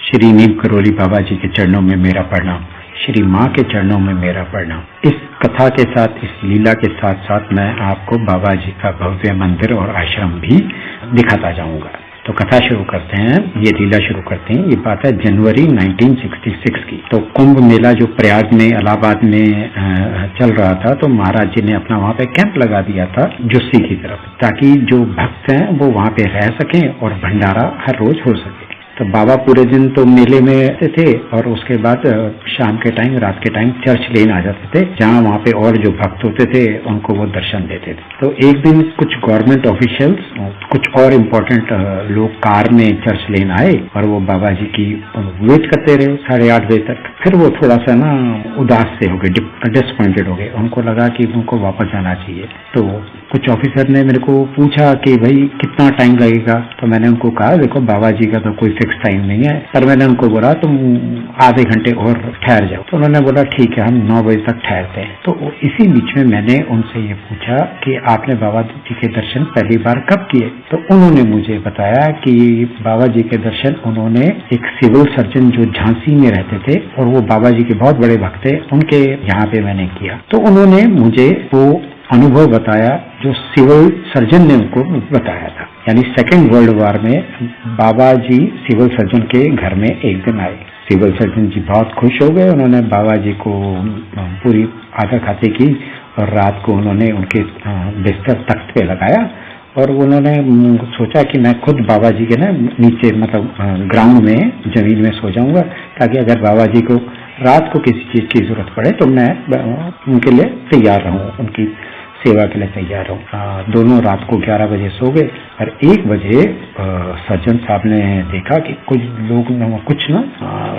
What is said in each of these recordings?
श्री नीम करोली बाबा जी के चरणों में मेरा प्रणाम, श्री माँ के चरणों में मेरा प्रणाम। इस कथा के साथ, इस लीला के साथ साथ मैं आपको बाबा जी का भव्य मंदिर और आश्रम भी दिखाता जाऊंगा। तो कथा शुरू करते हैं, ये लीला शुरू करते हैं। ये बात है जनवरी 1966 की। तो कुंभ मेला जो प्रयाग में, इलाहाबाद में चल रहा था, तो महाराज जी ने अपना वहाँ पे कैंप लगा दिया था जुस्सी की तरफ, ताकि जो भक्त हैं वो वहाँ पे रह सकें और भंडारा हर रोज हो सके। तो बाबा पूरे दिन तो मेले में रहते थे और उसके बाद शाम के टाइम, रात के टाइम चर्च लेन आ जाते थे, जहाँ वहाँ पे और जो भक्त होते थे उनको वो दर्शन देते थे। तो एक दिन कुछ गवर्नमेंट ऑफिशियल्स, कुछ और इम्पोर्टेंट लोग कार में चर्च लेन आए और वो बाबा जी की वेट करते रहे 8:30 बजे तक। फिर वो थोड़ा सा ना उदास से हो गए, डिसअपॉइंटेड हो गए। उनको लगा कि उनको वापस जाना चाहिए। तो कुछ ऑफिसर ने मेरे को पूछा कि भाई कितना टाइम लगेगा। तो मैंने उनको कहा, देखो बाबा जी का तो कोई फिक्स टाइम नहीं है, पर मैंने उनको बोला तुम आधे घंटे और ठहर जाओ। तो उन्होंने बोला ठीक है, हम 9 बजे तक ठहरते हैं। तो इसी बीच में मैंने उनसे ये पूछा कि आपने बाबा जी के दर्शन पहली बार कब किए? तो उन्होंने मुझे बताया कि बाबा जी के दर्शन उन्होंने एक सिविल सर्जन जो झांसी में रहते थे और वो बाबा जी के बहुत बड़े भक्त थे, उनके यहाँ पे मैंने किया। तो उन्होंने मुझे वो अनुभव बताया जो सिविल सर्जन ने उनको बताया था। यानी सेकेंड वर्ल्ड वॉर में बाबा जी सिविल सर्जन के घर में एक दिन आए। सिविल सर्जन जी बहुत खुश हो गए। उन्होंने बाबा जी को पूरी आदर खाते की और रात को उन्होंने उनके बिस्तर तख्त पे लगाया और उन्होंने सोचा कि मैं खुद बाबा जी के ना नीचे, मतलब ग्राउंड में, जमीन में सो जाऊंगा, ताकि अगर बाबा जी को रात को किसी चीज की जरूरत पड़े तो मैं उनके लिए तैयार रहूं, उनकी सेवा के लिए तैयार हूँ। दोनों रात को 11 बजे सो गए और 1 बजे सर्जन साहब ने देखा कि कुछ लोग कुछ ना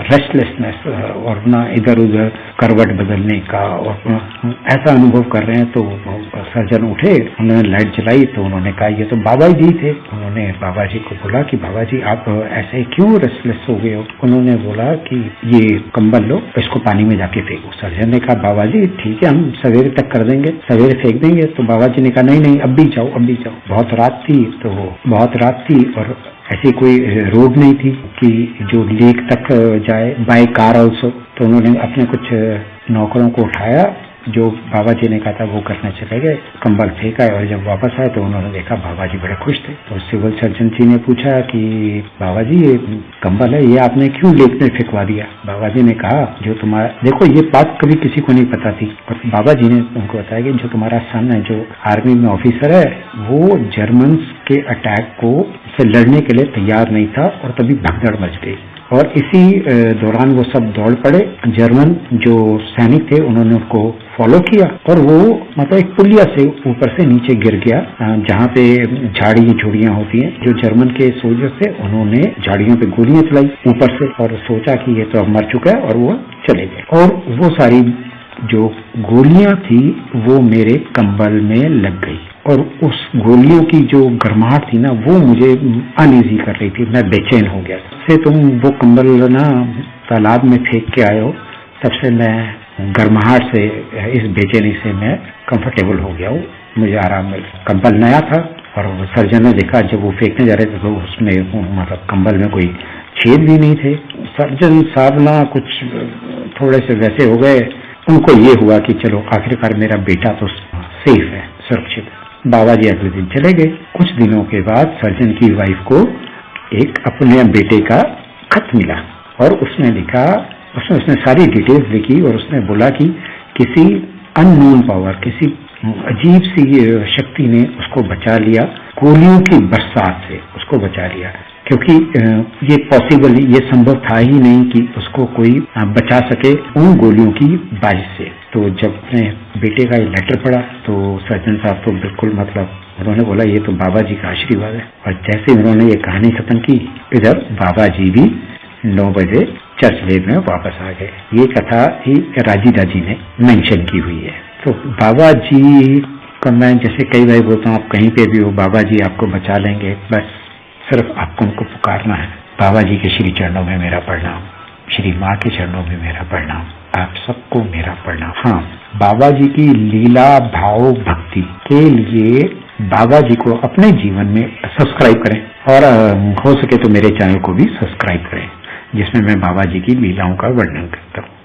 रेस्टलेसनेस और ना इधर उधर करवट बदलने का और ऐसा अनुभव कर रहे हैं। तो सर्जन उठे, उन्होंने लाइट जलाई तो उन्होंने कहा ये तो बाबा जी थे। उन्होंने बाबा जी को बोला कि बाबा जी आप ऐसे क्यों रेस्टलेस हो गए हो? उन्होंने बोला कि ये कंबल लो, इसको पानी में जाके फेंको। सर्जन ने कहा बाबा जी ठीक है, हम सवेरे तक कर देंगे, सवेरे फेंक देंगे। तो बाबा जी ने कहा नहीं नहीं, अब भी जाओ, अब भी जाओ। बहुत रात थी और ऐसी कोई रोड नहीं थी कि जो लेक तक जाए बाय कार ऑल्सो। तो उन्होंने अपने कुछ नौकरों को उठाया, जो बाबा जी ने कहा था वो करने चले गए, कंबल फेंका और जब वापस आए तो उन्होंने देखा बाबा जी बड़े खुश थे। तो सिविल सर्जन जी ने पूछा कि बाबा जी ये कंबल है, ये आपने क्यों लेक में फेंकवा दिया? बाबा जी ने कहा जो तुम्हारा, देखो ये बात कभी किसी को नहीं पता थी, और बाबा जी ने उनको बताया कि जो तुम्हारा सन है, जो आर्मी में ऑफिसर है, वो जर्मन्स के अटैक को से लड़ने के लिए तैयार नहीं था और तभी भगदड़ मच गई और इसी दौरान वो सब दौड़ पड़े। जर्मन जो सैनिक थे उन्होंने उसको फॉलो किया और वो मतलब एक पुलिया से ऊपर से नीचे गिर गया, जहाँ पे झाड़ी झुड़ियां होती हैं। जो जर्मन के सोल्जर थे उन्होंने झाड़ियों पे गोलियां चलाई ऊपर से और सोचा कि ये तो अब मर चुका है और वो चले गए। और वो सारी जो गोलियां थी वो मेरे कंबल में लग गई और उस गोलियों की जो गर्माहट थी ना, वो मुझे अनईजी कर रही थी। मैं बेचैन हो गया। से तुम वो कंबल ना तालाब में फेंक के आए हो, तब से मैं गर्माहट से, इस बेचैनी से मैं कंफर्टेबल हो गया हूँ, मुझे आराम मिल। कंबल नया था और सर्जन ने देखा जब वो फेंकने जा रहे थे तो उसमें मतलब कंबल में कोई छेद भी नहीं थे। सर्जन साहब ना कुछ थोड़े से वैसे हो गए, उनको ये हुआ कि चलो आखिरकार मेरा बेटा तो सेफ है, सुरक्षित। बाबा जी अगले दिन चले गए। कुछ दिनों के बाद सर्जन की वाइफ को एक अपने बेटे का खत मिला और उसने लिखा, उसने सारी डिटेल्स लिखी और उसने बोला कि किसी अननोन पावर, किसी अजीब सी शक्ति ने उसको बचा लिया, गोलियों की बरसात से उसको बचा लिया, क्योंकि ये पॉसिबल, ये संभव था ही नहीं कि उसको कोई बचा सके उन गोलियों की बारिश से। तो जब अपने बेटे का ये लेटर पढ़ा तो सर्जन साहब तो बिल्कुल, मतलब उन्होंने बोला ये तो बाबा जी का आशीर्वाद है। और जैसे उन्होंने ये कहानी खत्म की, इधर बाबा जी भी 9 बजे चर्च लेन में वापस आ गए। ये कथा ही राजीदा जी ने मेंशन की हुई है। तो बाबा जी का मैं जैसे कई बार बोलता हूँ, आप कहीं पे भी हो, बाबा जी आपको बचा लेंगे, बस सिर्फ आपको उनको पुकारना है। बाबा जी के श्री चरणों में मेरा प्रणाम, श्री माँ के चरणों में मेरा प्रणाम, आप सबको मेरा प्रणाम। हाँ, बाबा जी की लीला भाव भक्ति के लिए बाबा जी को अपने जीवन में सब्सक्राइब करें और हो सके तो मेरे चैनल को भी सब्सक्राइब करें। जिसमें मैं बाबा जी की लीलाओं का वर्णन करता हूँ।